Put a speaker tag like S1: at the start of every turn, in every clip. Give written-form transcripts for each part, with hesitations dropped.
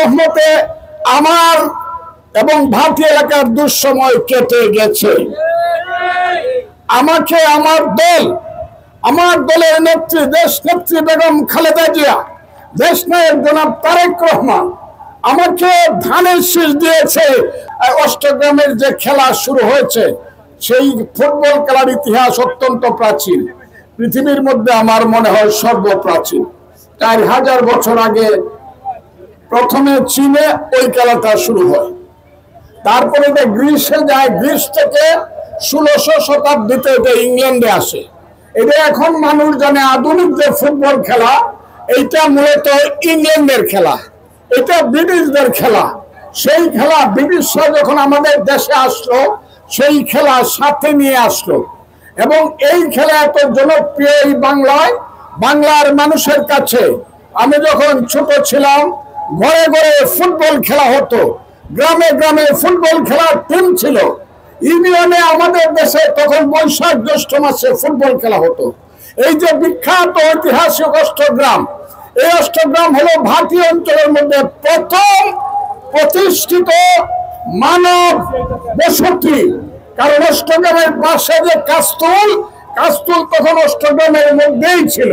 S1: রহমতে আমার এবং ভাটি এলাকার দুঃসময় কেটে গেছে। আমাকে আমার দলের নেত্রী দেশ নেত্রী বেগম খালেদা জিয়া, দেশ নায়ক জনাব তারেক রহমান আমাকে ধানের শীষ দিয়েছে। অষ্টগ্রামের যে খেলা শুরু হয়েছে, সেই ফুটবল খেলার ইতিহাস অত্যন্ত প্রাচীন, পৃথিবীর মধ্যে আমার মনে হয় সর্বপ্রাচীন। 4000 বছর আগে প্রথমে চীনে ওই খেলাটা শুরু হয়, তারপরে এটা গ্রিসে যায়, গ্রিস থেকে 1600 শতাব্দীতে এটা ইংল্যান্ডে আসে। এটা এখন মানুষ জানে আধুনিক যে ফুটবল খেলা, এইটা মূলত ইংল্যান্ডের খেলা, এটা ব্রিটিশদের খেলা। সেই খেলা ব্রিটিশরা যখন আমাদের দেশে আসলো, সেই খেলা সাথে নিয়ে আসলো এবং এই খেলা এত জনপ্রিয় এই বাংলার মানুষের কাছে। আমি যখন ছোট ছিলাম, ঘরে ঘরে ফুটবল খেলা হতো, গ্রামে গ্রামে ফুটবল খেলার টিম ছিল। ইউনিয়নে আমাদের দেশে তখন বৈশাখ জ্যৈষ্ঠ মাসে ফুটবল খেলা হতো। এই যে বিখ্যাত ঐতিহাসিক অষ্টগ্রাম, এই অষ্টগ্রাম হলো ভাটি অঞ্চলের মধ্যে প্রথম প্রতিষ্ঠিত মানব বসতি। কারণ অষ্টগ্রামের পাশে যে কাস্তুল তখন অষ্টগ্রামের মধ্যেই ছিল।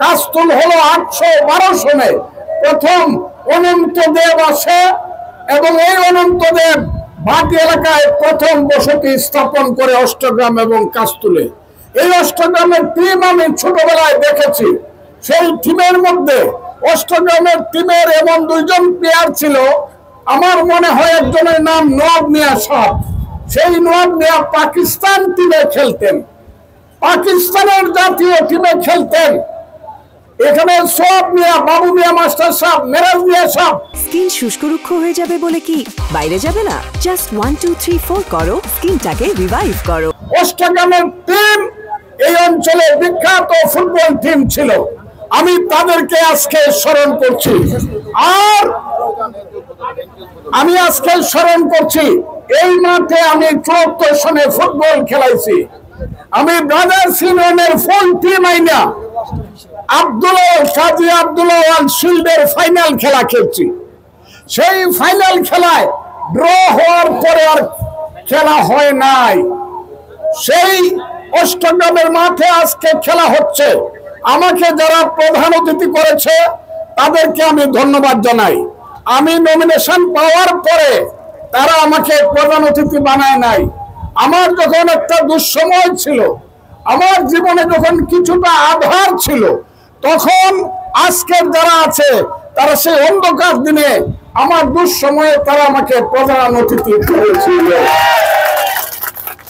S1: কাস্তুল হলো 812 সনে প্রথম অনন্তদেব আসে এবং এই অনন্তদেব ভাটি এলাকায় প্রথম বসতি স্থাপন করে অষ্টগ্রাম এবং কাস্তুলে। এই অষ্টগ্রামের টিম আমি ছোটবেলায় দেখেছি। সেই টিমের মধ্যে অষ্টগ্রামের টিমের এমন 2 জন প্লেয়ার ছিল, আমার মনে হয় একজনের নাম নওয়াব মিয়া সাহেব। সেই নওয়াব মিয়া পাকিস্তান টিমে খেলতেন, পাকিস্তানের জাতীয় টিমে খেলতেন। এখানে সব মিয়া, বাবু মিয়া মাস্টার সাহেব, মেরাজ মিয়া সাহেব।
S2: স্কিন শুষ্ক রুক্ষ হয়ে যাবে বলে কি বাইরে যাবে না? জাস্ট 1 2 3 4 করো, স্কিনটাকে রিভাইভ করো।
S1: অষ্টগ্রামের টিম এই অঞ্চলে বিখ্যাত ফুটবল টিম ছিল, আমি তাদেরকে আজকে স্মরণ করছি। আর আমি আজকে স্মরণ করছি, এই মাঠে আমি 74 সনে ফুটবল খেলাইছি। আমি ব্রাদার্স ইউনিয়নের ফুল টিম আইনা কাজী আব্দুল্লাহ শিল্ডের ফাইনাল খেলা খেলছি। সেই ফাইনাল খেলায় ড্র হওয়ার পরে আর খেলা হয় নাই। সেই অষ্টগ্রামের মাঠে আজকে খেলা হচ্ছে। আমাকে যারা প্রধান অতিথি করেছে তাদেরকে আমি ধন্যবাদ জানাই। আমি নমিনেশন পাওয়ার পরে তারা আমাকে প্রধান অতিথি বানায় নাই। আমার যখন একটা দুঃসময় ছিল, আমার জীবনে যখন কিছুটা আধার ছিল, তখন আজকের যারা আছে তারা সেই অন্ধকার দিনে আমার দুঃসময়ে তারা আমাকে প্রধান অতিথি করেছিল।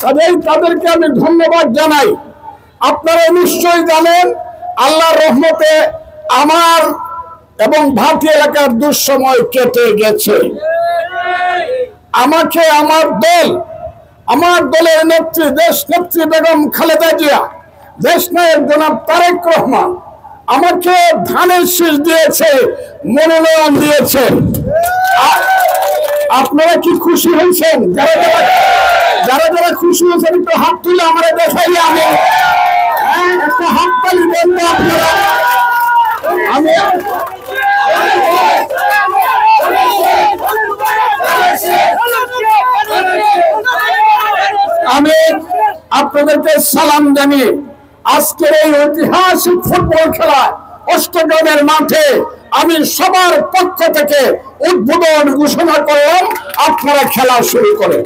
S1: তাদেরকে আমি ধন্যবাদ জানাই। আপনারা নিশ্চয়ই জানেন, আল্লাহর রহমতে আমার এবং ভাটি এলাকার দুঃসময় কেটে গেছে। আমাকে আমার দলের নেত্রী দেশ নেত্রী বেগম খালেদা জিয়া, দেশ নায়ক জনাব তারেক রহমান আমাকে ধানের শীষ দিয়েছে, মনোনয়ন দিয়েছে। আপনারা কি খুশি হয়েছেন? যারা খুশি হয়েছেন একটু হাত তুলে আমরা দেখাই। আমি একটা হাত তালি দেন না আপনারা। আমি আপনাদেরকে সালাম জানিয়ে আজকের এই ঐতিহাসিক ফুটবল খেলা অষ্টগ্রামের মাঠে আমি সবার পক্ষ থেকে উদ্বোধন ঘোষণা করলাম। আপনারা খেলা শুরু করেন।